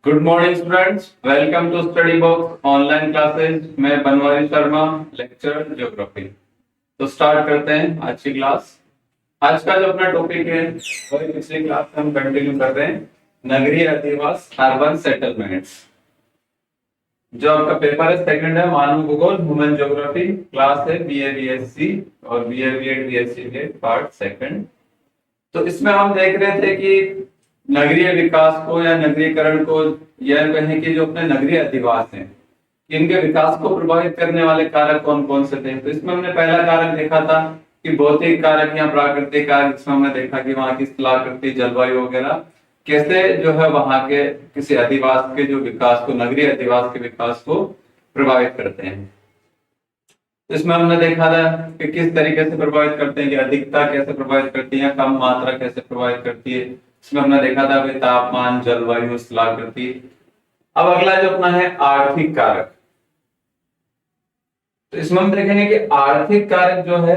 Good morning students, welcome to study box online classes. मैं Banwari Sharma, lecture geography. तो start करते हैं आज की क्लास। आज का जो अपना टॉपिक है वही पिछली क्लास से हम कंटिन्यू कर रहे हैं, नगरीय अधिवास अर्बन सेटलमेंट्स। जो आपका पेपर है सेकंड है मानव भूगोल ह्यूमन ज्योग्राफी, क्लास है बीए बीएससी और बीए बीएड बीएससी के पार्ट सेकंड। तो इसमें हम देख रहे थे कि नगरीय विकास को या नगरीकरण को, यह कहें कि जो अपने नगरीय अधिवास हैं इनके विकास को प्रभावित करने वाले कारक कौन कौन से थे। तो इसमें हमने पहला कारक देखा था कि भौतिक कारक या प्राकृतिक कारक। इसमें हमने देखा कि वहां की स्थलाकृति, जलवायु वगैरह कैसे जो है वहां के किसी अधिवास के जो विकास को, नगरीय अधिवास के विकास को प्रभावित करते हैं। इसमें हमने देखा था कि किस तरीके से प्रभावित करते हैं, कि अधिकता कैसे प्रभावित करती है, कम मात्रा कैसे प्रभावित करती है। इसमें हमने देखा था कि तापमान, जलवायु, स्थलाकृति। अब अगला जो अपना है आर्थिक कारक। तो इसमें हम देखेंगे कि आर्थिक कारक जो है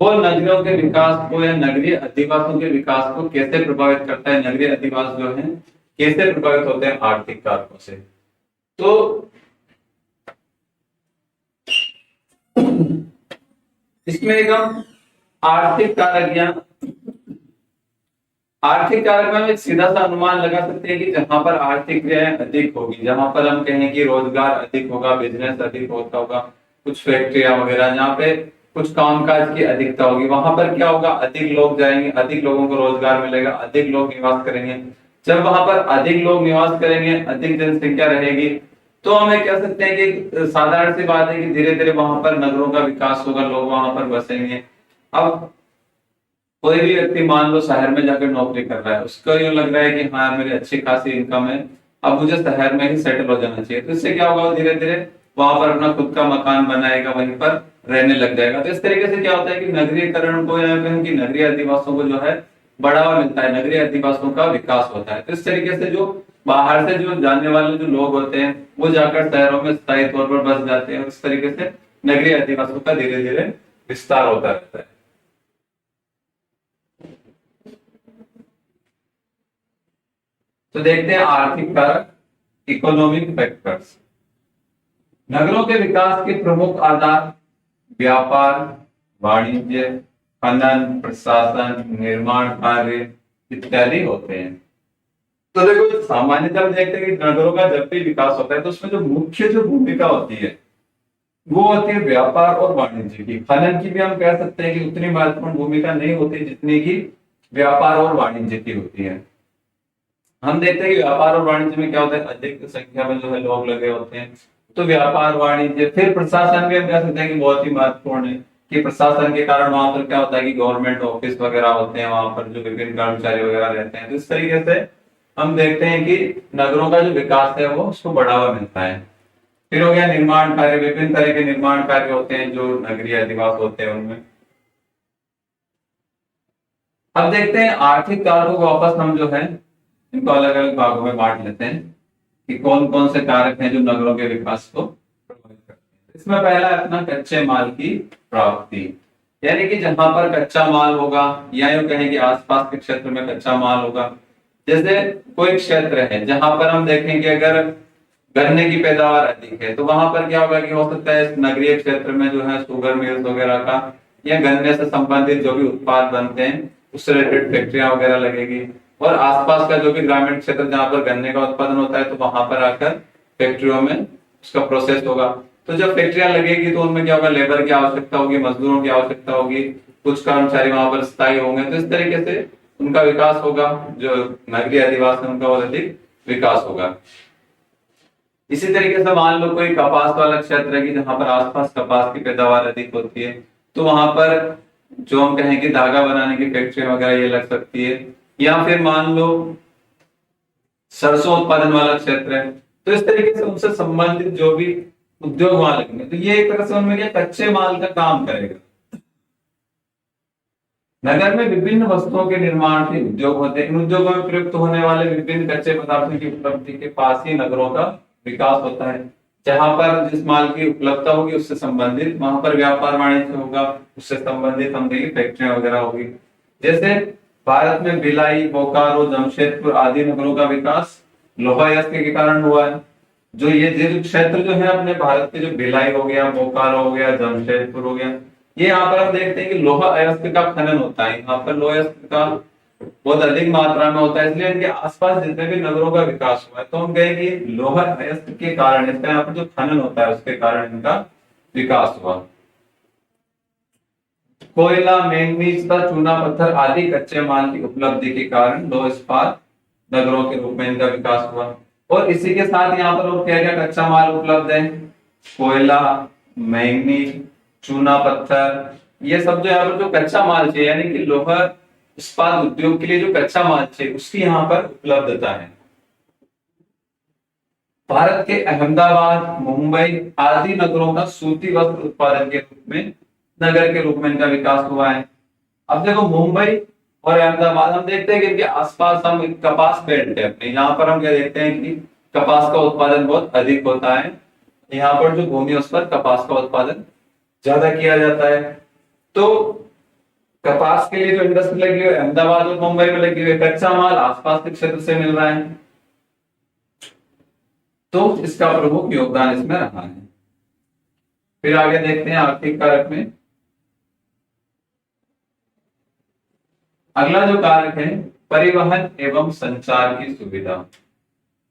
वो नगरों के विकास को या नगरीय अधिवासों के विकास को कैसे प्रभावित करता है। नगरीय अधिवास जो है कैसे प्रभावित होते हैं आर्थिक कारकों से। तो इसमें एक हम आर्थिक कारक या आर्थिक कारक में हम एक सीधा सा अनुमान लगा सकते हैं कि जहां पर आर्थिक क्रियाएं अधिक होगी, जहां पर हम कहें कि रोजगार अधिक होगा, बिजनेस अधिक होता होगा, कुछ फैक्ट्रियां वगैरह जहाँ पे कुछ कामकाज की अधिकता होगी, वहां पर क्या होगा, अधिक लोग जाएंगे, अधिक लोगों को रोजगार मिलेगा, अधिक लोग निवास करेंगे। जब वहां पर अधिक लोग निवास करेंगे, अधिक जनसंख्या रहेगी, तो हम ये कह सकते हैं कि साधारण सी बात है कि धीरे धीरे वहां पर नगरों का विकास होगा, लोग वहां पर बसेंगे। अब कोई भी व्यक्ति मान लो शहर में जाकर नौकरी कर रहा है, उसको यूं लग रहा है कि हाँ मेरी अच्छी खासी इनकम है, अब मुझे शहर में ही सेटल हो जाना चाहिए। तो इससे क्या होगा, धीरे धीरे वहां पर अपना खुद का मकान बनाएगा, वहीं पर रहने लग जाएगा। तो इस तरीके से क्या होता है कि नगरीकरण को या कहें कि नगरीय अधिवासों को जो है बढ़ावा मिलता है, नगरीय अधिवासों का विकास होता है। तो इस तरीके से जो बाहर से जो जाने वाले जो लोग होते हैं वो जाकर शहरों में स्थायी तौर पर बस जाते हैं, और इस तरीके से नगरीय अधिवासों का धीरे धीरे विस्तार होता रहता है। तो देखते हैं आर्थिक कारक, इकोनॉमिक फैक्टर्स। नगरों के विकास के प्रमुख आधार व्यापार, वाणिज्य, खनन, प्रशासन, निर्माण कार्य इत्यादि होते हैं। तो देखो सामान्यतः हम देखते हैं कि नगरों का जब भी विकास होता है तो उसमें जो मुख्य जो भूमिका होती है वो होती है व्यापार और वाणिज्य की। खनन की भी हम कह सकते हैं कि उतनी महत्वपूर्ण भूमिका नहीं होती जितनी की व्यापार और वाणिज्य की होती है। हम देखते हैं कि व्यापार और वाणिज्य में क्या होता है, अधिक संख्या में जो है लोग लगे होते हैं। तो व्यापार, वाणिज्य, फिर प्रशासन भी हम कह सकते हैं कि बहुत ही महत्वपूर्ण है, कि प्रशासन के कारण वहां पर क्या होता है कि गवर्नमेंट ऑफिस वगैरह होते हैं, वहां पर जो विभिन्न कर्मचारी वगैरह रहते हैं। तो इस तरीके से हम देखते हैं कि नगरों का जो विकास है वो उसको बढ़ावा मिलता है। फिर हो गया निर्माण कार्य, विभिन्न तरह के निर्माण कार्य होते हैं जो नगरीय अधिवास होते हैं उनमें। अब देखते हैं आर्थिक कारकों को वापस हम जो है इनको अलग अलग भागों में बांट लेते हैं कि कौन कौन से कारक हैं जो नगरों के विकास को प्रभावित करते हैं। इसमें पहला है अपना कच्चे माल की प्राप्ति, यानी कि जहां पर कच्चा माल होगा या यूं कहें कि आसपास के क्षेत्र में कच्चा माल होगा। जैसे कोई क्षेत्र है जहां पर हम देखेंगे अगर गन्ने की पैदावार अधिक है तो वहां पर क्या होगा कि हो सकता है इस नगरीय क्षेत्र में जो है शुगर मिल्स वगैरह का या गन्ने से संबंधित जो भी उत्पाद बनते हैं उससे रिलेटेड फैक्ट्रियां वगैरह लगेगी, और आसपास का जो भी ग्रामीण क्षेत्र जहां पर गन्ने का उत्पादन होता है तो वहां पर आकर फैक्ट्रियों में उसका प्रोसेस होगा। तो जब फैक्ट्रियां लगेगी तो उनमें क्या होगा, लेबर की आवश्यकता होगी, मजदूरों की आवश्यकता होगी, कुछ कर्मचारी वहां पर स्थायी होंगे। तो इस तरीके से उनका विकास होगा, जो नगरीय अधिवास है उनका और अधिक विकास होगा। इसी तरीके से मान लो कोई कपास वाला क्षेत्र है कि जहां पर आसपास कपास की पैदावार अधिक होती है, तो वहां पर जो हम कहें कि धागा बनाने की फैक्ट्री वगैरह ये लग सकती है। या फिर मान लो सरसों उत्पादन वाला क्षेत्र है, तो इस तरीके से उनसे संबंधित जो भी उद्योग वहां लगेंगे, तो ये एक तरह से उनमें क्या कच्चे माल का काम करेगा। नगर में विभिन्न वस्तुओं के निर्माण के उद्योग होते हैं, इन उद्योगों में प्रयुक्त होने वाले विभिन्न कच्चे पदार्थों की उपलब्धि के पास ही नगरों का विकास होता है। जहां पर जिस माल की उपलब्धता होगी उससे संबंधित वहां पर व्यापार वाणिज्य होगा, उससे संबंधित हम देखिए फैक्ट्रियां वगैरह होगी। जैसे भारत में भिलाई, बोकारो, जमशेदपुर आदि नगरों का विकास लोहा अयस्क के कारण हुआ है। जो ये जो क्षेत्र जो है अपने भारत के, जो भिलाई हो गया, बोकारो हो गया, जमशेदपुर हो गया, ये यहाँ पर हम देखते हैं कि लोहा अयस्क का खनन होता है। यहाँ पर लोहा अयस्क का बहुत अधिक मात्रा में होता है, इसलिए इनके आसपास जितने भी नगरों का विकास हुआ है, तो हम कहें कि लोहा अयस्क के कारण, इसका यहाँ पर जो खनन होता है उसके कारण इनका विकास हुआ। कोयला, मैंगनीज तथा चूना पत्थर आदि कच्चे माल की उपलब्धि के कारण लौह इस्पात नगरों के रूप में इनका विकास हुआ। और इसी के साथ यहाँ पर और क्या क्या कच्चा माल उपलब्ध है? कोयला, मैंगनीज, चूना पत्थर, ये सब जो यहाँ पर जो कच्चा माल चाहिए, यानी कि लोहा इस्पात उद्योग के लिए जो कच्चा माल चाहिए, उसकी यहाँ पर उपलब्धता है। भारत के अहमदाबाद, मुंबई आदि नगरों का सूती वस्त्र उत्पादन के रूप में, नगर के रूप में इनका विकास हुआ है। अब देखो मुंबई और अहमदाबाद, हम देखते हैं कि इनके आसपास हम कपास बेल्ट है अपने, यहाँ पर हम क्या देखते हैं कि कपास का उत्पादन बहुत अधिक होता है। यहाँ पर जो भूमि उस पर कपास का उत्पादन ज्यादा किया जाता है। तो कपास के लिए जो इंडस्ट्री लगी हुई है अहमदाबाद और मुंबई में लगी हुई है, कच्चा माल आसपास के क्षेत्र से मिल रहा है, तो इसका प्रमुख योगदान इसमें रहा है। फिर आगे देखते हैं आर्थिक कारक में। अगला जो कारक है परिवहन एवं संचार की सुविधा,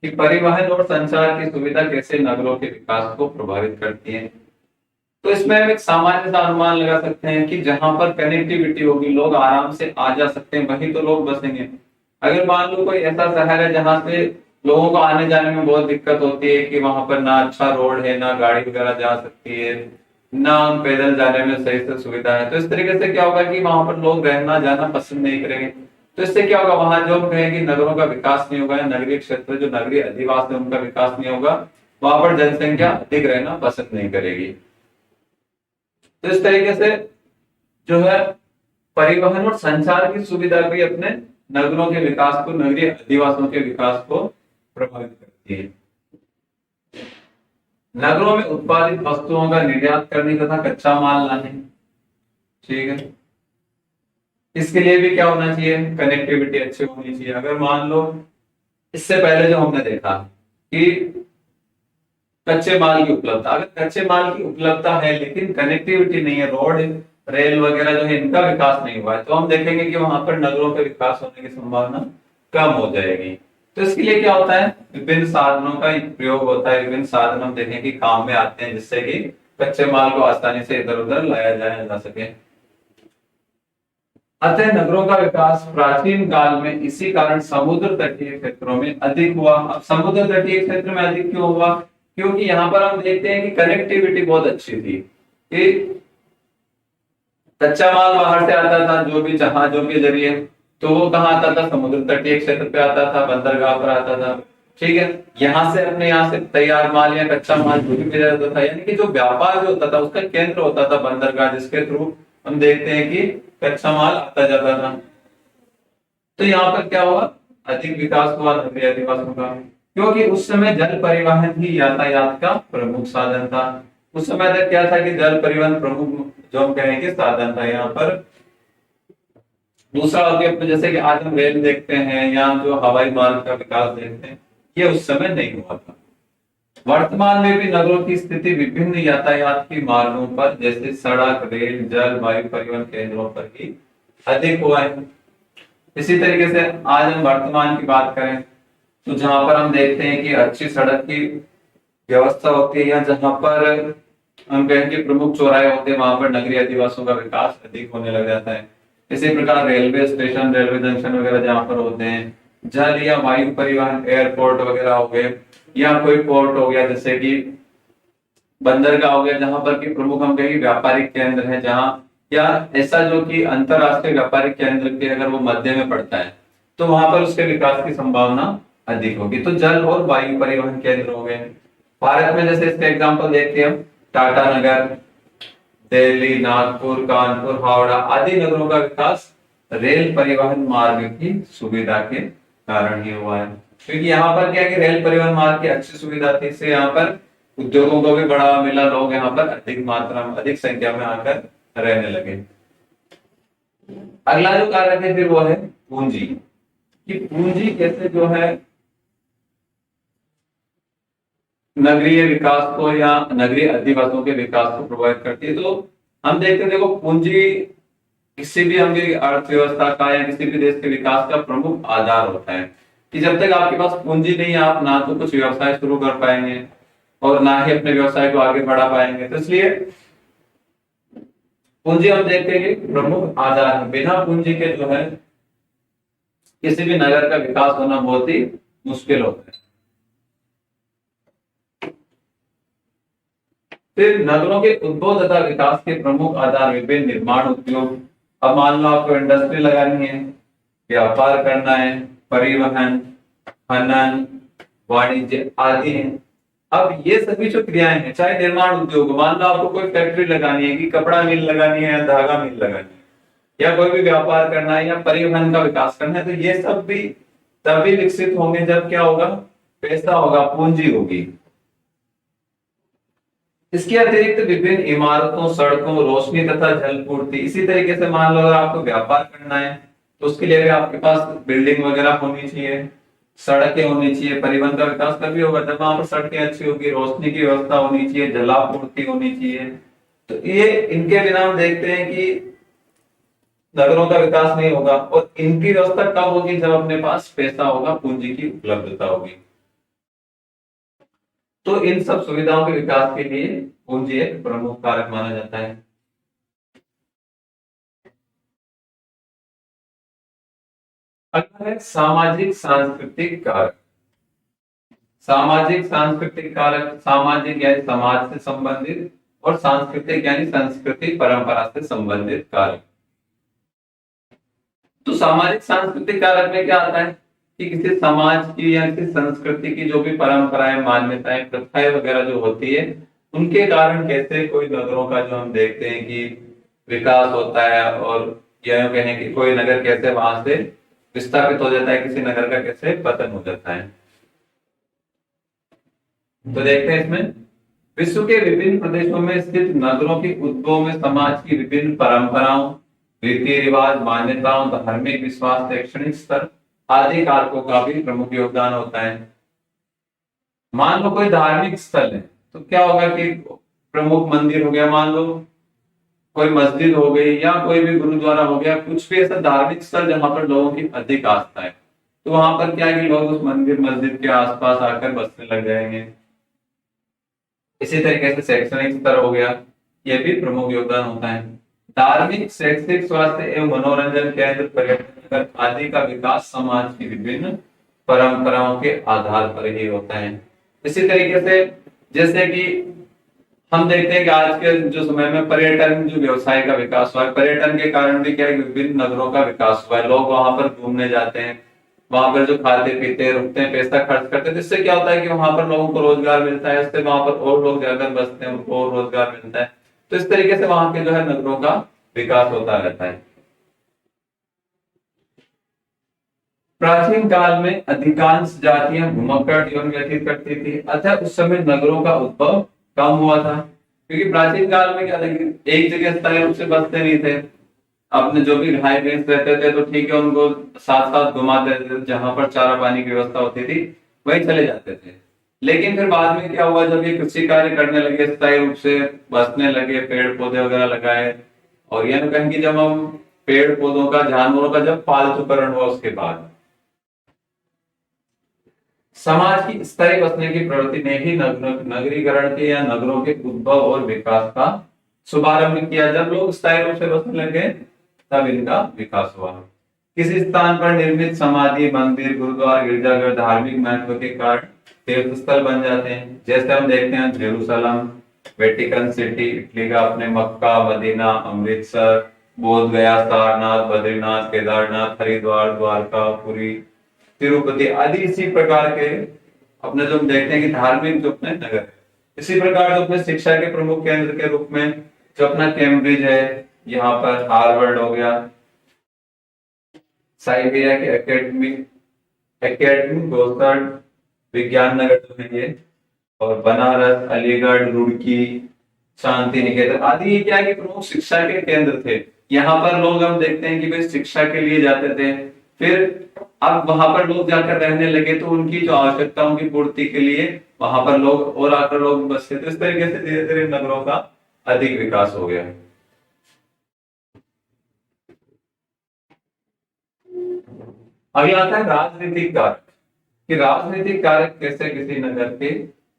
कि परिवहन और संचार की सुविधा कैसे नगरों के विकास को प्रभावित करती है। तो इसमें हम एक सामान्य सा अनुमान लगा सकते हैं कि जहां पर कनेक्टिविटी होगी, लोग आराम से आ जा सकते हैं, वहीं तो लोग बसेंगे। अगर मान लो कोई ऐसा शहर है जहां से लोगों को आने जाने में बहुत दिक्कत होती है, कि वहां पर ना अच्छा रोड है, ना गाड़ी वगैरह जा सकती है, ना पैदल जाने में सही से सुविधा है, तो इस तरीके से क्या होगा कि वहां पर लोग रहना जाना पसंद नहीं करेंगे। तो इससे क्या होगा, वहां जो हम कहें कि नगरों का विकास नहीं होगा, या नगरीय क्षेत्र जो नगरीय अधिवास है उनका विकास नहीं होगा, वहां पर जनसंख्या अधिक रहना पसंद नहीं करेगी। तो इस तरीके से जो है परिवहन और संचार की सुविधा भी अपने नगरों के विकास को, नगरीय अधिवासों के विकास को प्रभावित करती है। नगरों में उत्पादित वस्तुओं का निर्यात करने तथा कच्चा माल लाने, ठीक है, इसके लिए भी क्या होना चाहिए, कनेक्टिविटी अच्छी होनी चाहिए। अगर मान लो इससे पहले जो हमने देखा कि कच्चे माल की उपलब्धता, अगर कच्चे माल की उपलब्धता है लेकिन कनेक्टिविटी नहीं है, रोड रेल वगैरह जो है इनका विकास नहीं हुआ है, तो हम देखेंगे कि वहां पर नगरों के विकास होने की संभावना कम हो जाएगी। तो इसके लिए क्या होता है, विभिन्न साधनों का प्रयोग होता है। विभिन्न साधन हम देखें कि काम में आते हैं, जिससे कि कच्चे माल को आसानी से इधर उधर लाया जाया जा सके। अतः नगरों का विकास प्राचीन काल में इसी कारण समुद्र तटीय क्षेत्रों में अधिक हुआ। अब समुद्र तटीय क्षेत्र में अधिक क्यों हुआ, क्योंकि यहाँ पर हम देखते हैं कि कनेक्टिविटी बहुत अच्छी थी, कि कच्चा माल बाहर से आता था, जो भी जहाजों के जरिए, तो वो कहाँ आता था, समुद्र तटीय क्षेत्र पे आता था, बंदरगाह पर आता था, ठीक है। यहाँ से अपने यहाँ से तैयार माल या कच्चा माल जो भी भेजा जाता था, यानी कि जो व्यापार जो होता था उसका केंद्र होता था बंदरगाह, जिसके थ्रू हम देखते हैं कि कच्चा माल आता जाता था। तो यहाँ पर क्या हुआ, अधिक विकास हुआ नगरीय अधिवासों का, क्योंकि उस समय जल परिवहन ही यातायात का प्रमुख साधन था। उस समय तक क्या था कि जल परिवहन प्रमुख जो हम कहेंगे साधन था यहाँ पर। दूसरा हो जैसे कि आज हम रेल देखते हैं या जो हवाई मार्ग का विकास देखते हैं, ये उस समय नहीं हुआ था। वर्तमान में भी नगरों की स्थिति विभिन्न यातायात की मार्गों पर, जैसे सड़क, रेल, जल, वायु परिवहन केंद्रों पर ही अधिक हुआ है। इसी तरीके से आज हम वर्तमान की बात करें तो जहां पर हम देखते हैं कि अच्छी सड़क की व्यवस्था होती है, या जहां पर हम कहेंगे प्रमुख चौराहे होते हैं, वहां पर नगरीय अधिवासों का विकास अधिक होने लग जाता है। इसी प्रकार रेलवे स्टेशन, रेलवे जंक्शन वगैरह जहां पर होते हैं, जल या वायु परिवहन, एयरपोर्ट वगैरह हो गए, या कोई पोर्ट हो गया जैसे कि बंदरगाह हो गया, जहां पर कि प्रमुख हम कहेंगे व्यापारिक केंद्र है, जहां या ऐसा जो कि अंतरराष्ट्रीय व्यापारिक केंद्र के अगर वो मध्य में पड़ता है, तो वहां पर उसके विकास की संभावना अधिक होगी। तो जल और वायु परिवहन केंद्र हो गए भारत में। जैसे इसके एग्जाम्पल देखते हैं हम, टाटा नगर, दिल्ली, नागपुर, कानपुर, हावड़ा आदि नगरों का विकास रेल परिवहन मार्ग की सुविधा के कारण ही हुआ है, क्योंकि यहाँ पर क्या है कि रेल परिवहन मार्ग की अच्छी सुविधा थी, इससे यहाँ पर उद्योगों को भी बढ़ावा मिला, लोग यहाँ पर अधिक मात्रा में, अधिक संख्या में आकर रहने लगे। अगला जो कारक है फिर वो है पूंजी, कि पूंजी कैसे जो है नगरीय विकास को या नगरीय अधिवासियों के विकास को प्रभावित करती है। तो हम देखते हैं, देखो पूंजी किसी भी हम अर्थव्यवस्था का या किसी भी देश के विकास का प्रमुख आधार होता है। कि जब तक आपके पास पूंजी नहीं है, आप ना तो कुछ व्यवसाय शुरू कर पाएंगे और ना ही अपने व्यवसाय को आगे बढ़ा पाएंगे। तो इसलिए पूंजी हम देखते हैं कि प्रमुख आधार है। बिना पूंजी के जो है किसी भी नगर का विकास होना बहुत ही मुश्किल होता है। फिर नगरों के उद्भव तथा विकास के प्रमुख आधार विभिन्न निर्माण उद्योग। अब मान लो आपको इंडस्ट्री लगानी है, व्यापार करना है, परिवहन, खनन, वाणिज्य आदि हैं। अब ये सभी जो क्रियाएं हैं, चाहे निर्माण उद्योग, मान लो आपको कोई फैक्ट्री लगानी है, कि कपड़ा मिल लगानी है या धागा मिल लगानी है, या कोई भी व्यापार करना है या परिवहन का विकास करना है, तो ये सब भी तभी विकसित होंगे जब क्या होगा, पैसा होगा, पूंजी होगी। इसके अतिरिक्त विभिन्न इमारतों, सड़कों, रोशनी तथा जलपूर्ति। इसी तरीके से मान लो अगर आपको व्यापार करना है तो उसके लिए भी आपके पास बिल्डिंग वगैरह होनी चाहिए, सड़कें होनी चाहिए। परिवहन का विकास तभी होगा जब वहां पर सड़कें अच्छी होगी, रोशनी की व्यवस्था होनी चाहिए, जलापूर्ति होनी चाहिए। तो ये इनके बिना हम देखते हैं कि नगरों का विकास नहीं होगा। और इनकी व्यवस्था कब होगी, जब अपने पास पैसा होगा, पूंजी की उपलब्धता होगी। तो इन सब सुविधाओं के विकास के लिए पूंजी एक प्रमुख कारक माना जाता है। अगला है सामाजिक सांस्कृतिक कारक। सामाजिक सांस्कृतिक कारक, सामाजिक यानी समाज से संबंधित, और सांस्कृतिक यानी संस्कृति परंपरा से संबंधित कारक। तो सामाजिक सांस्कृतिक कारक में क्या आता है कि किसी समाज की या किसी संस्कृति की जो भी परंपराएं, मान्यताएं, प्रथाएं वगैरह जो होती है, उनके कारण कैसे कोई नगरों का जो हम देखते हैं कि विकास होता है, और यह कहें कि कोई नगर कैसे वहां से विस्थापित हो जाता है, किसी नगर का कैसे पतन हो जाता है। तो देखते हैं इसमें, विश्व के विभिन्न प्रदेशों में स्थित नगरों के उद्भव में समाज की विभिन्न परंपराओं, रीति रिवाज, मान्यताओं, धार्मिक विश्वास, शैक्षणिक स्तर आदि कारकों का भी प्रमुख योगदान होता है। मान लो कोई धार्मिक स्थल है तो क्या होगा कि प्रमुख मंदिर हो गया, मान लो कोई मस्जिद हो गई, या कोई भी गुरुद्वारा हो गया, कुछ भी ऐसा धार्मिक स्थल जहां पर लोगों की अधिक आस्था है, तो वहां पर क्या है कि लोग उस मंदिर मस्जिद के आसपास आकर बसने लग जाएंगे। इसी तरीके से शैक्षणिक स्तर हो गया, यह भी प्रमुख योगदान होता है। धार्मिक, शैक्षिक, स्वास्थ्य एवं मनोरंजन केंद्र, पर्यटन आदि का विकास समाज की विभिन्न परंपराओं के आधार पर ही होता है। इसी तरीके से जैसे कि हम देखते हैं कि आज के जो समय में पर्यटन जो व्यवसाय का विकास हुआ है, पर्यटन के कारण भी क्या है, विभिन्न नगरों का विकास हुआ है। लोग वहां पर घूमने जाते हैं, वहां पर जो खाते पीते रुकते हैं, पैसा खर्च करते हैं, जिससे क्या होता है कि वहां पर लोगों को रोजगार मिलता है, इससे वहां पर और लोग जाकर बसते हैं, उनको और रोजगार मिलता है। तो इस तरीके से वहां के जो है नगरों का विकास होता रहता है। प्राचीन काल में अधिकांश जातियां घुमक्कड़ जीवन व्यतीत करती थी, अतः उस समय नगरों का उद्भव कम हुआ था। क्योंकि प्राचीन काल में क्या था कि एक जगह स्थायी रूप से बसते नहीं थे। अपने जो भी गाय भैंस रहते थे तो ठीक है, उनको साथ साथ घुमाते थे, जहां पर चारा पानी की व्यवस्था होती थी वहीं चले जाते थे। लेकिन फिर बाद में क्या हुआ, जब ये कृषि कार्य करने लगे, स्थायी रूप से बसने लगे, पेड़ पौधे वगैरह लगाए, और यह कहें कि जब हम पेड़ पौधों का, जानवरों का जब पालतूकरण हुआ, उसके बाद समाज की स्थायी बसने की प्रवृत्ति ने ही नगरीकरण के या नगरों के उद्भव और विकास का शुभारंभ किया। जब लोग स्थायी रूप से बसने लगे तब इनका विकास हुआ। किसी स्थान पर निर्मित समाधि, मंदिर, गुरुद्वारा, गिरजाघर धार्मिक महत्व के कारण तीर्थ स्थल बन जाते हैं। जैसे हम देखते हैं जेरूसलम, वेटिकन सिटी, इटली का अपने मक्का, मदीना, अमृतसर, बोध गया, सारनाथ, बद्रीनाथ, केदारनाथ, हरिद्वार, द्वारका, पुरी, तिरुपति आदि इसी प्रकार के अपने जो हम देखते हैं कि धार्मिक जो अपने नगर है। इसी प्रकार जो अपने शिक्षा के प्रमुख केंद्र के रूप में जो अपना कैम्ब्रिज है, यहाँ पर हार्वर्ड हो गया, साइबेरिया के एकेडमिक गोस्तार्ड विज्ञान नगर जो है ये, और बनारस, अलीगढ़, रुड़की, शांति निकेतन आदि ये क्या है कि प्रमुख शिक्षा के केंद्र थे। यहाँ पर लोग हम देखते हैं कि वे शिक्षा के लिए जाते थे, फिर अब वहां पर लोग जाकर रहने लगे तो उनकी जो आवश्यकताओं की पूर्ति के लिए वहां पर लोग और आकर लोग बसे, तो इस तरीके से धीरे धीरे नगरों का अधिक विकास हो गया। अगला आता है राजनीतिक कारक, कि राजनीतिक कारक कैसे किसी नगर के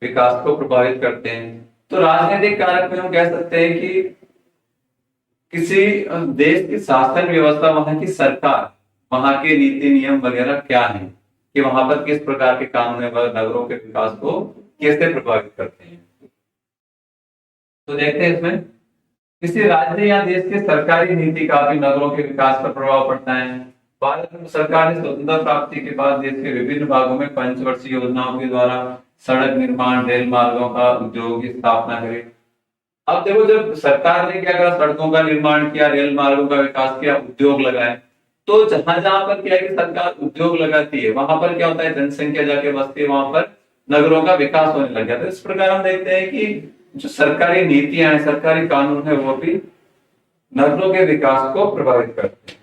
विकास को प्रभावित करते हैं। तो राजनीतिक कारक में हम कह सकते हैं कि किसी देश की शासन व्यवस्था, वहां की सरकार, वहां के नीति नियम वगैरह क्या है, कि वहां पर किस प्रकार के कानून वह नगरों के विकास को कैसे प्रभावित करते हैं। तो देखते हैं इसमें किसी राज्य या देश की सरकारी नीति का भी नगरों के विकास पर प्रभाव पड़ता है। भारत में सरकार ने स्वतंत्रता प्राप्ति के बाद देश के विभिन्न भागों में पंचवर्षीय योजनाओं के द्वारा सड़क निर्माण, रेल मार्गों का उद्योग की स्थापना करी। अब देखो, जब सरकार ने क्या करा, सड़कों का निर्माण किया, रेल मार्गों का विकास किया, उद्योग लगाए, तो जहां जहां पर क्या है कि सरकार उद्योग लगाती है, वहां पर क्या होता है, जनसंख्या जाके बसती है, वहां पर नगरों का विकास होने लग जाता है। इस प्रकार हम देखते हैं कि जो सरकारी नीतियां हैं, सरकारी कानून है, वो भी नगरों के विकास को प्रभावित करते हैं।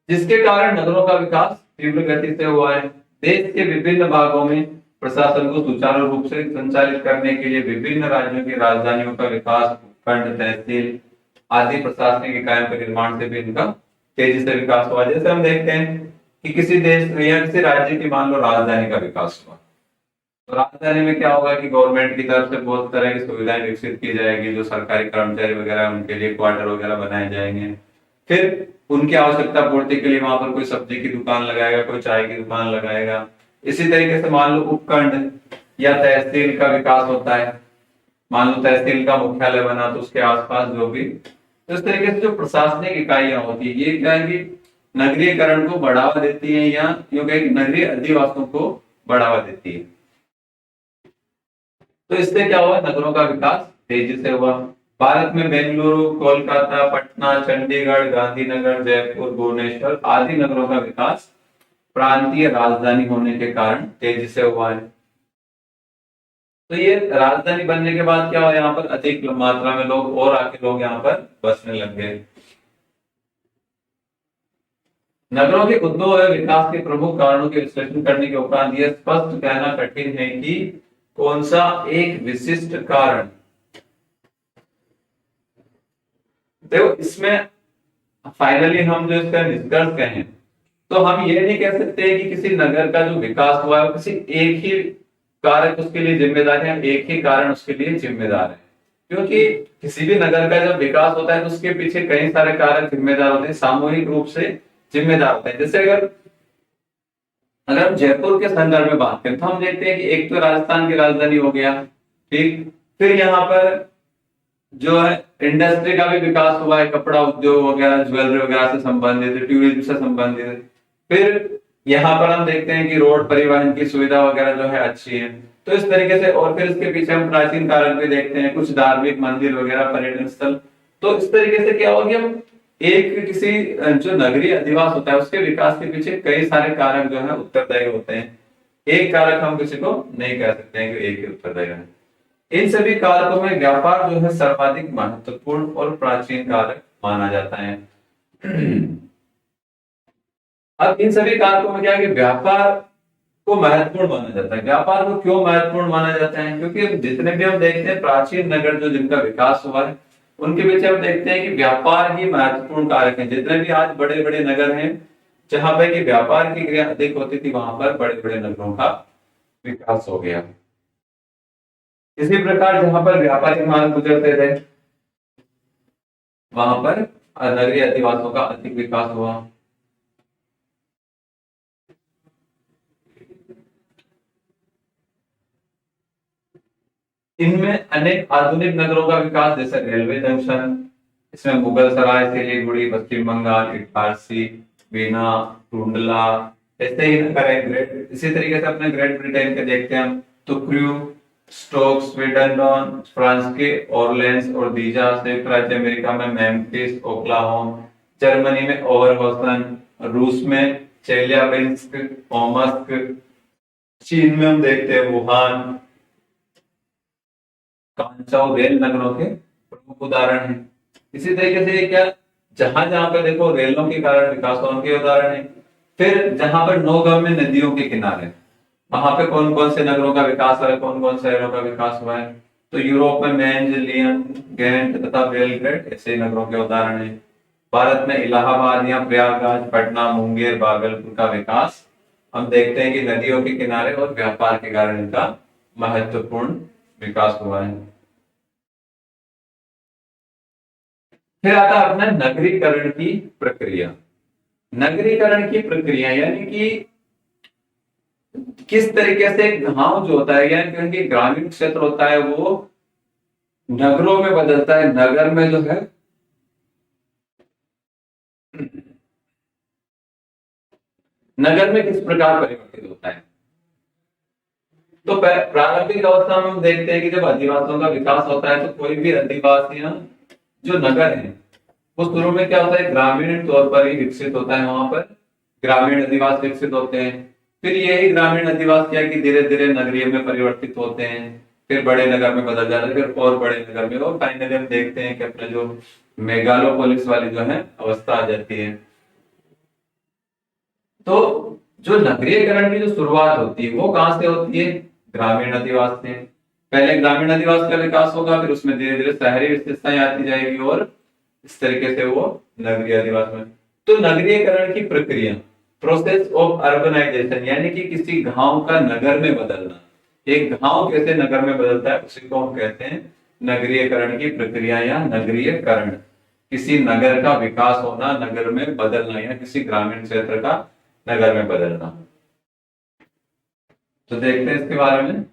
जिसके कारण नगरों का विकास तीव्र गति से हुआ है। देश के विभिन्न भागों में प्रशासन को सुचारू रूप से संचालित करने के लिए विभिन्न राज्यों की राजधानियों का विकास, खंड, तहसील आदि प्रशासनिक इकाइयों के निर्माण से भी इनका तेजी से विकास हुआ। जैसे हम देखते हैं कि किसी देश या किसी राज्य की मान लो राजधानी का विकास हुआ, तो राजधानी में क्या होगा कि गवर्नमेंट की तरफ से बहुत तरह की सुविधाएं विकसित की जाएगी, जो सरकारी कर्मचारी वगैरह उनके लिए क्वार्टर वगैरह बनाए जाएंगे। फिर उनकी आवश्यकता पूर्ति के लिए वहां पर कोई सब्जी की दुकान लगाएगा, कोई चाय की दुकान लगाएगा। इसी तरीके से मान लो उपखंड या तहसील का विकास होता है, मान लो तहसील का मुख्यालय बना तो उसके आसपास जो भी, तो इस तरीके से जो प्रशासनिक इकाइयां होती है, ये क्या है कि नगरीकरण को बढ़ावा देती है, या यूं कहें कि नगरीय अधिवासों को बढ़ावा देती है। तो इससे क्या हुआ, नगरों का विकास तेजी से हुआ। भारत में बेंगलुरु, कोलकाता, पटना, चंडीगढ़, गांधीनगर, जयपुर, भुवनेश्वर आदि नगरों का विकास प्रांतीय राजधानी होने के कारण तेजी से हुआ है। तो ये राजधानी बनने के बाद क्या हुआ, यहाँ पर अधिक मात्रा में लोग और आके लोग यहाँ पर बसने लग गए। नगरों के उद्भव और विकास के प्रमुख कारणों के विश्लेषण करने के उपरांत यह स्पष्ट कहना कठिन है कि कौन सा एक विशिष्ट कारण, देखो इसमें फाइनली हम जो इसका निष्कर्ष कहें तो हम ये नहीं कह सकते कि किसी नगर का जो विकास हुआ है किसी एक ही कारक उसके लिए जिम्मेदार है, एक ही कारण उसके लिए जिम्मेदार है। क्योंकि किसी भी नगर का जब विकास होता है तो उसके पीछे कई सारे कारक जिम्मेदार होते हैं, सामूहिक रूप से जिम्मेदार होते हैं। जैसे अगर हम जयपुर के संदर्भ में बात करें तो हम देखते हैं कि एक तो राजस्थान की राजधानी हो गया, ठीक, फिर यहाँ पर जो है इंडस्ट्री का भी विकास हुआ है, कपड़ा उद्योग वगैरह, ज्वेलरी वगैरह से संबंधित, टूरिज्म से संबंधित। फिर यहाँ पर हम देखते हैं कि रोड परिवहन की सुविधा वगैरह जो है अच्छी है। तो इस तरीके से, और फिर इसके पीछे हम प्राचीन कारक भी देखते हैं, कुछ धार्मिक मंदिर वगैरह, पर्यटन स्थल। तो इस तरीके से क्या होगा, हम एक किसी जो नगरीय अधिवास होता है उसके विकास के पीछे कई सारे कारक जो है उत्तरदायी होते हैं। एक कारक हम किसी को नहीं कह सकते हैं कि एक ही उत्तरदायी है। इन सभी कारकों में व्यापार जो है सर्वाधिक महत्वपूर्ण और प्राचीन कारक माना जाता है। अब इन सभी कारकों में क्या है कि व्यापार को महत्वपूर्ण माना जाता है। व्यापार को क्यों महत्वपूर्ण माना जाता है, क्योंकि जितने भी हम देखते हैं प्राचीन नगर जो जिनका विकास हुआ है उनके पीछे हम देखते हैं कि व्यापार ही महत्वपूर्ण कारक है। जितने भी आज बड़े बड़े नगर हैं जहां पर कि व्यापार की क्रिया अधिक होती थी, वहां पर बड़े बड़े नगरों का विकास हो गया। इसी प्रकार जहां पर व्यापारिक मार्ग गुजरते थे वहां पर नगरीय अधिवासों का अधिक विकास हुआ। इनमें अनेक आधुनिक नगरों का विकास, जैसे रेलवे जंक्शन, इसमें मुगल सराय, सिलीगुड़ी, पश्चिम बंगाल, इटारसी, बीना, टूंडला, ऐसे ही नगर है। ग्रेट, इसी तरीके से अपने ग्रेट ब्रिटेन के देखते हैं हम तो क्रू, स्टोक, स्वीडन, फ्रांस के ऑरलेंस और दीजा, संयुक्त राज्य अमेरिका में मेम्फिस, ओक्लाहोमा, जर्मनी में ओवरहोसन, रूस में चेल्याबिंस्क, ओमस्क, चीन में हम देखते हैं वुहान, कांचाओ रेल नगरों के प्रमुख उदाहरण हैं। इसी तरीके से क्या, जहां जहां पे देखो रेलों के कारण विकास हुआ उनके उदाहरण है। फिर जहां पर नौगम्य नदियों के किनारे, वहां पे कौन कौन से नगरों का विकास हुआ है, कौन कौन से शहरों का विकास हुआ है। तो यूरोप में मेंज, लियन, गेंट तथा बेलग्रेड ऐसे नगरों के उदाहरण है। भारत में इलाहाबाद या प्रयागराज, पटना, मुंगेर, भागलपुर का विकास हम देखते हैं कि नदियों के किनारे और व्यापार के कारण इनका महत्वपूर्ण विकास हुआ है। फिर आता है अपना नगरीकरण की प्रक्रिया। नगरीकरण की प्रक्रिया यानी कि किस तरीके से गांव जो होता है यानी क्योंकि ग्रामीण क्षेत्र होता है वो नगरों में बदलता है, नगर में जो है नगर में किस प्रकार परिवर्तित होता है। तो प्रारंभिक अवस्था में हम देखते हैं कि जब आदिवासियों का विकास होता है तो कोई भी आदिवासी जो नगर है वो शुरू में क्या होता है, ग्रामीण तौर पर ही विकसित होता है। वहां पर ग्रामीण अधिवास विकसित होते हैं। फिर यही ग्रामीण अधिवास क्या कि धीरे धीरे नगरीय में परिवर्तित होते हैं, फिर बड़े नगर में बदल जाते हैं, फिर और बड़े नगर में, और फाइनली हम देखते हैं कि अपने जो मेगालोपोलिस वाली जो है अवस्था आ जाती है। तो जो नगरीकरण की जो शुरुआत होती है वो कहां से होती है, ग्रामीण अधिवास से। पहले ग्रामीण अधिवास का विकास होगा, फिर उसमें धीरे धीरे शहरी विशेषताएं आती जाएगी और इस तरीके से वो नगरीय अधिवास में। तो नगरीकरण की प्रक्रिया, प्रोसेस ऑफ अर्बनाइजेशन, यानी कि किसी गांव का नगर में बदलना। एक गांव कैसे नगर में बदलता है उसी को हम कहते हैं नगरीकरण की प्रक्रिया या नगरीकरण। किसी नगर का विकास होना, नगर में बदलना, या किसी ग्रामीण क्षेत्र का नगर में बदलना। तो देखते हैं इसके बारे में।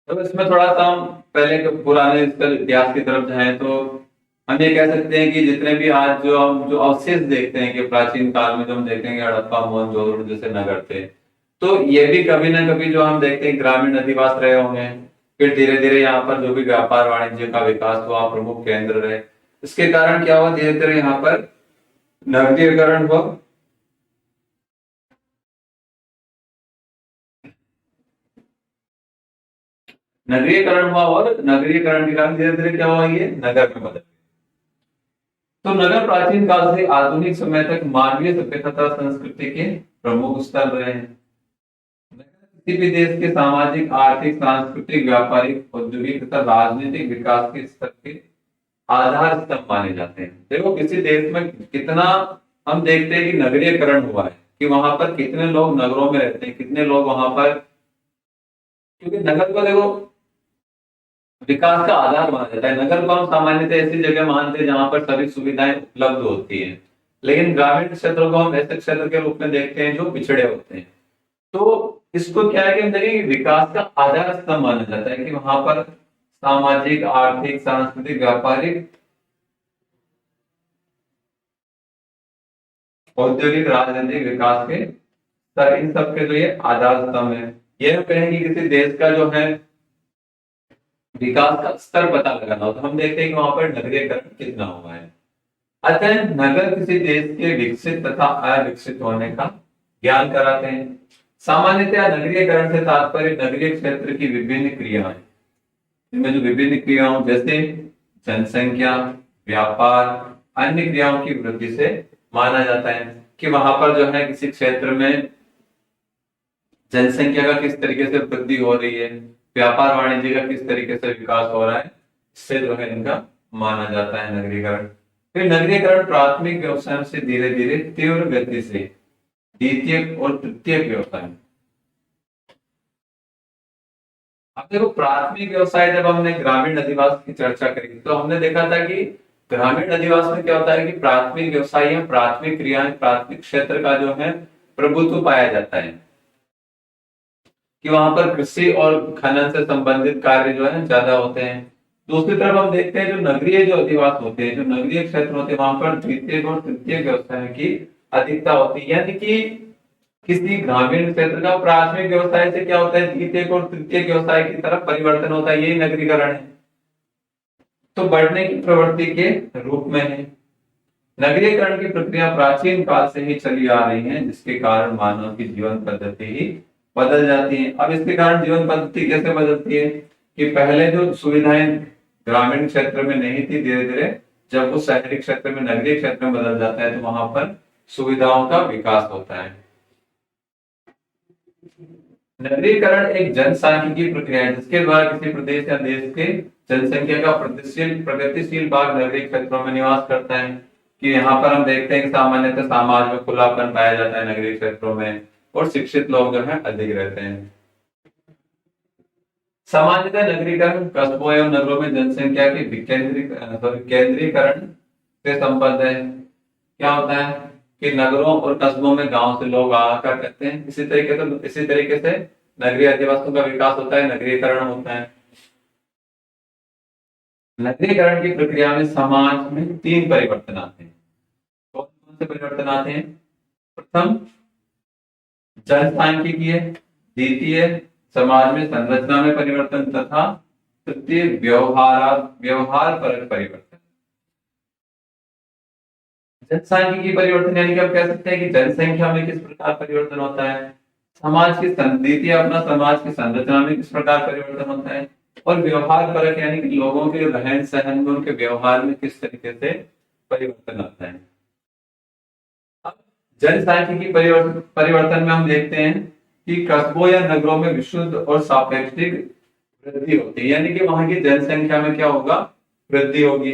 तो इसमें थोड़ा सा हम पहले के पुराने इतिहास की तरफ जाएं तो हम ये कह सकते हैं कि जितने भी आज जो हम जो अवशेष देखते हैं कि प्राचीन काल में जो हम देखेंगे हड़प्पा, मोहनजोदड़ो जैसे नगर थे, तो ये भी कभी ना कभी जो हम देखते हैं ग्रामीण अधिवास रहे होंगे। फिर धीरे धीरे यहाँ पर जो भी व्यापार वाणिज्य का विकास हुआ, प्रमुख केंद्र रहे, इसके कारण क्या हुआ, धीरे धीरे यहाँ पर नगरीकरण हुआ। नगरीकरण हुआ और नगरीकरण के कारण धीरे धीरे क्या हुआ, ये नगर में बदल। तो नगर प्राचीन काल से आधुनिक समय तक मानवीय सभ्यता तथा संस्कृति के प्रमुख स्थल रहे हैं। नगर किसी भी देश के सामाजिक, आर्थिक, सांस्कृतिक, व्यापारिक, औद्योगिक तथा राजनीतिक विकास के स्तर के आधार स्तंभ माने जाते हैं। देखो किसी देश में कितना हम देखते हैं कि नगरीकरण हुआ है, कि वहां पर कितने लोग नगरों में रहते हैं, कितने लोग वहां पर, क्योंकि नगर को देखो विकास का आधार माना जाता है। नगर को हम सामान्यतः ऐसी जगह मानते हैं जहां पर सभी सुविधाएं उपलब्ध होती हैं, लेकिन ग्रामीण क्षेत्रों को हम ऐसे क्षेत्र के रूप में देखते हैं जो पिछड़े होते हैं। तो इसको क्या है कि हम देखें कि विकास का आधार स्तंभ माना जाता है, कि वहां पर सामाजिक, आर्थिक, सांस्कृतिक, व्यापारिक, औद्योगिक, राजनीतिक विकास के स्तर, इन सब के जो ये आधार स्तंभ है। ये हम कहेंगे किसी देश का जो है विकास का स्तर पता लगाना हो तो हम देखते हैं कि वहां पर नगरीकरण कितना हुआ है। अतः नगर किसी देश के विकसित तथा अविकसित होने का ज्ञान कराते हैं। सामान्यतः नगरीकरण से तात्पर्य नगरीय क्षेत्र की विभिन्न क्रियाएं, इनमें जो विभिन्न क्रियाओं जैसे जनसंख्या, व्यापार, अन्य क्रियाओं की वृद्धि से माना जाता है, कि वहां पर जो है किसी क्षेत्र में जनसंख्या का किस तरीके से वृद्धि हो रही है, व्यापार वाणिज्य का किस तरीके से विकास हो रहा है, इससे जो है इनका माना जाता है नगरीकरण। फिर नगरीकरण प्राथमिक व्यवसाय से धीरे धीरे तीव्र गति से द्वितीय और तृतीय व्यवसाय। अब देखो प्राथमिक व्यवसाय, जब हमने ग्रामीण अधिवास की चर्चा करी तो हमने देखा था कि ग्रामीण अधिवास में क्या होता है कि प्राथमिक व्यवसाय या प्राथमिक क्रियाएं, प्राथमिक क्षेत्र का जो है प्रभुत्व पाया जाता है, कि वहां पर कृषि और खनन से संबंधित कार्य जो है ज्यादा होते हैं। दूसरी तरफ हम देखते हैं जो नगरीय जो अधिवास होते हैं, जो नगरीय क्षेत्र होते हैं, वहां पर द्वितीय और तृतीय व्यवसाय की अधिकता होती है। यानी कि किसी ग्रामीण क्षेत्र का प्राथमिक व्यवसाय से क्या होता है, द्वितीय और तृतीय व्यवसाय की तरफ परिवर्तन होता है, यही नगरीकरण है। तो बढ़ने की प्रवृत्ति के रूप में है। नगरीकरण की प्रक्रिया प्राचीन काल से ही चली आ रही है, जिसके कारण मानव की जीवन पद्धति ही बदल जाती है। अब इसके कारण जीवन पद्धति कैसे बदलती है, कि पहले जो सुविधाएं ग्रामीण क्षेत्र में नहीं थी, धीरे धीरे जब वो शहरी क्षेत्र में, नगरीय क्षेत्र में बदल जाता है तो वहां पर सुविधाओं का विकास होता है। नगरीकरण एक जनसांख्यिकीय प्रक्रिया है जिसके द्वारा किसी प्रदेश या देश के जनसंख्या का प्रगतिशील भाग नगरीय क्षेत्रों में निवास करता है। कि यहाँ पर हम देखते हैं कि सामान्यतः समाज में खुलापन पाया जाता है नगरीय क्षेत्रों में, और शिक्षित लोग जो है अधिक रहते हैं। सामान्यतः नगरीकरण कस्बों एवं नगरों में जनसंख्या के केंद्रीकरण से संबद्ध है। क्या होता है कि नगरों और कस्बों में गांव से लोग आकर करते हैं, इसी तरीके से नगरीय अधिवासियों का विकास होता है, नगरीकरण होता है। नगरीकरण की प्रक्रिया में समाज में 3 परिवर्तन आते हैं। कौन कौन से परिवर्तन आते हैं? प्रथम जनसांख्यिकीय, द्वितीय समाज में संरचना में परिवर्तन, तथा तृतीय व्यवहार परक परिवर्तन। जनसांख्यिकीय परिवर्तन यानी कि आप कह सकते हैं कि जनसंख्या में किस प्रकार परिवर्तन होता है, समाज की द्वितीय अपना समाज की संरचना में किस प्रकार परिवर्तन होता है, और व्यवहार परक यानी कि लोगों के रहन सहन में, उनके व्यवहार में किस तरीके से परिवर्तन आता है। अब जनसांख्यिकीय परिवर्तन में हम देखते हैं कि कस्बों या नगरों में विशुद्ध और सापेक्षिक वृद्धि होती है, यानी कि वहां की जनसंख्या में क्या होगा? वृद्धि होगी।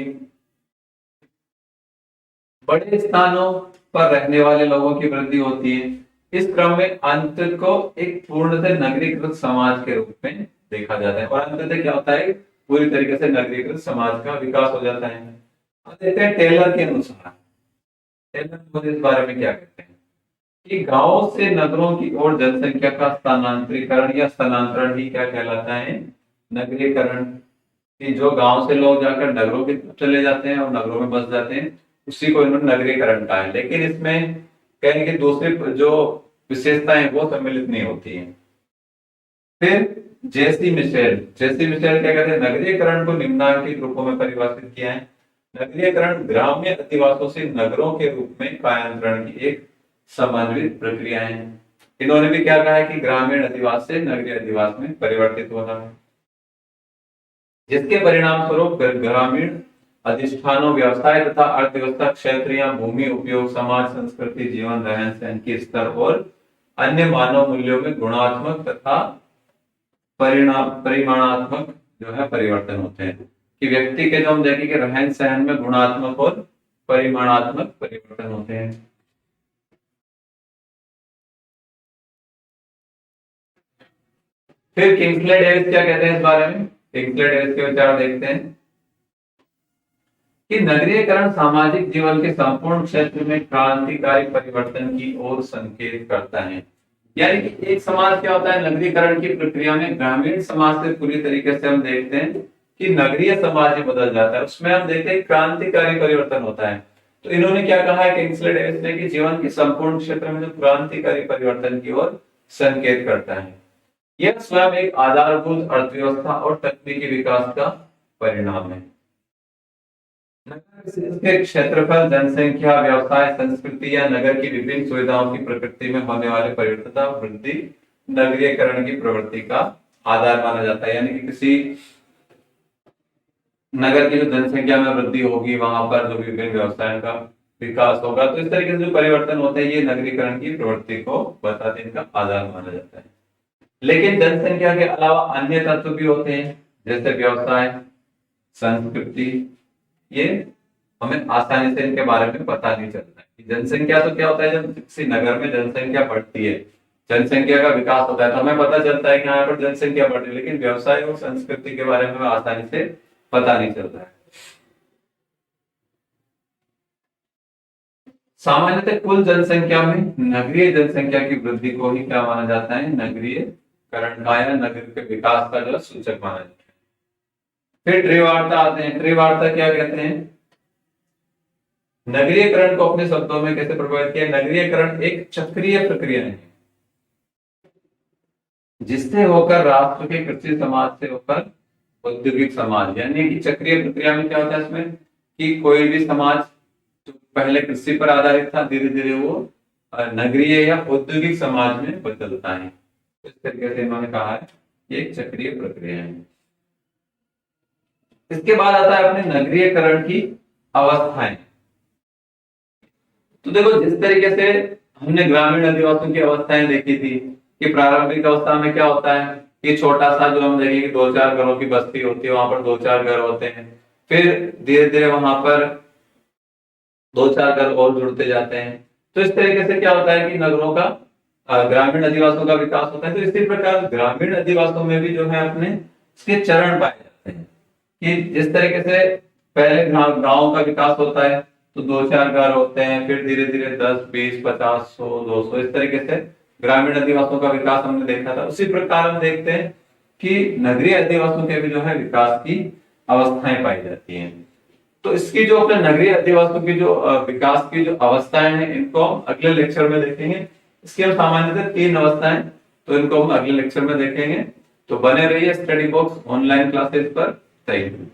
बड़े स्थानों पर रहने वाले लोगों की वृद्धि होती है। इस क्रम में अंत को एक पूर्णतः नगरीकृत समाज के रूप में देखा जाता है, और अंततः क्या होता है? पूरी तरीके से नगरीकृत समाज का विकास हो जाता है। अब देखते हैं टेलर के अनुसार, टेलर इस बारे में क्या कहते हैं कि गांवों से नगरों की ओर जनसंख्या का स्थानांतरीकरण या स्थानांतरण ही क्या कहलाता है? नगरीकरण। कि जो गांव से लोग जाकर नगरों की तरफ चले जाते हैं और नगरों में बस जाते हैं, उसी को इन्होंने नगरीकरण कहा है। लेकिन इसमें कहेंगे कि दूसरी जो विशेषताएं वो सम्मिलित नहीं होती हैं। फिर जेसी मिशेल क्या कहते हैं? नगरीकरण को निम्नलिखित रूपों में परिभाषित किया है। नगरीकरण ग्राम्य अधिवासों से नगरों के रूप में कायांतरण की एक समन्वित प्रक्रिया है। इन्होंने भी क्या कहा है कि ग्रामीण अधिवास से नगरीय अधिवास में परिवर्तित होना है, जिसके परिणाम स्वरूप ग्रामीण अधिष्ठानों, व्यवसाय तथा अर्थव्यवस्था, क्षेत्र या भूमि उपयोग, समाज, संस्कृति, जीवन, रहन सहन के स्तर और अन्य मानव मूल्यों में गुणात्मक तथा परिमाणात्मक जो है परिवर्तन होते हैं। कि व्यक्ति के जो हम देखें कि रहन सहन में गुणात्मक और परिमाणात्मक परिवर्तन होते हैं। फिर किंग्सले डेविस क्या कहते हैं इस बारे में? किंग्सले डेविस के विचार देखते हैं कि नगरीकरण सामाजिक जीवन के संपूर्ण क्षेत्र में क्रांतिकारी परिवर्तन की ओर संकेत करता है। यानी कि एक समाज क्या होता है? नगरीकरण की प्रक्रिया में ग्रामीण समाज से पूरी तरीके से हम देखते हैं कि नगरीय समाज में बदल जाता है, उसमें हम देखते हैं क्रांतिकारी परिवर्तन होता है। तो इन्होंने क्या कहा है किंग्सले डेविस ने कि जीवन के संपूर्ण क्षेत्र में जो क्रांतिकारी परिवर्तन की ओर संकेत करता है, यह स्वयं एक आधारभूत अर्थव्यवस्था और तकनीकी विकास का परिणाम है। नगर के क्षेत्रफल, जनसंख्या, व्यवसाय, संस्कृति या नगर की विभिन्न सुविधाओं की प्रकृति में होने वाले परिवर्तन वृद्धि नगरीकरण की प्रवृत्ति का आधार माना जाता है। यानी कि किसी नगर की जो जनसंख्या में वृद्धि होगी, वहां पर जो विभिन्न व्यवसायों का विकास होगा, तो इस तरीके से जो परिवर्तन होते हैं ये नगरीकरण की प्रवृत्ति को बताते हैं, इनका आधार माना जाता है। लेकिन जनसंख्या के अलावा अन्य तत्व भी होते हैं, जैसे व्यवसाय, संस्कृति, ये हमें आसानी से इनके बारे में पता नहीं चलता है। जनसंख्या तो क्या होता है, जब किसी नगर में जनसंख्या बढ़ती है, जनसंख्या का विकास होता है, तो हमें पता चलता है कि यहाँ पर जनसंख्या बढ़ रही है, लेकिन व्यवसाय और संस्कृति के बारे में हमें आसानी से पता नहीं चलता है। सामान्यतः कुल जनसंख्या में नगरीय जनसंख्या की वृद्धि को ही क्या माना जाता है? नगरीयकरण का या नगर के विकास का जो सूचक माना जाता है। फिर त्रिवार्ता आते हैं। त्रिवार्ता क्या कहते हैं? नगरीयकरण को अपने शब्दों में कैसे प्रभावित किया? नगरीयकरण एक चक्रीय प्रक्रिया है जिससे होकर राष्ट्र के कृषि समाज से होकर औद्योगिक समाज, यानी कि चक्रीय प्रक्रिया में क्या होता है इसमें कि कोई भी समाज जो पहले कृषि पर आधारित था, धीरे धीरे वो नगरीय या औद्योगिक समाज में बदलता है। इस तरीके से इन्होंने कहा है ये एक चक्रीय प्रक्रिया है। इसके बाद आता है अपने नगरीयकरण की अवस्थाएं। तो देखो जिस तरीके से हमने ग्रामीण आदिवासियों की अवस्थाएं देखी थी कि प्रारंभिक अवस्था में क्या होता है कि छोटा सा जो हम देखेंगे 2-4 घरों की बस्ती होती है, वहां पर 2-4 घर होते हैं। फिर धीरे धीरे वहां पर 2-4 घर और जुड़ते जाते हैं। तो इस तरीके से क्या होता है कि नगरों का ग्रामीण अधिवासों का विकास होता है। तो इसी प्रकार ग्रामीण अधिवासों में भी जो है अपने इसके चरण पाए जाते हैं कि जिस तरीके से पहले गांव का विकास होता है तो 2-4 घर होते हैं, फिर धीरे धीरे 10, 20, 50, 100, 200 इस तरीके से ग्रामीण अधिवासों का विकास हमने देखा था। उसी प्रकार हम देखते हैं कि नगरीय अधिवासों के भी जो है विकास की अवस्थाएं पाई जाती हैं। तो इसकी जो अपने नगरीय अधिवासों की जो विकास की जो अवस्थाएं हैं, इनको हम अगले लेक्चर में देखेंगे। इसकी हम सामान्यतः 3 अवस्थाएं, तो इनको हम अगले लेक्चर में देखेंगे। तो बने रहिए स्टडी बॉक्स ऑनलाइन क्लासेस पर। Thank you.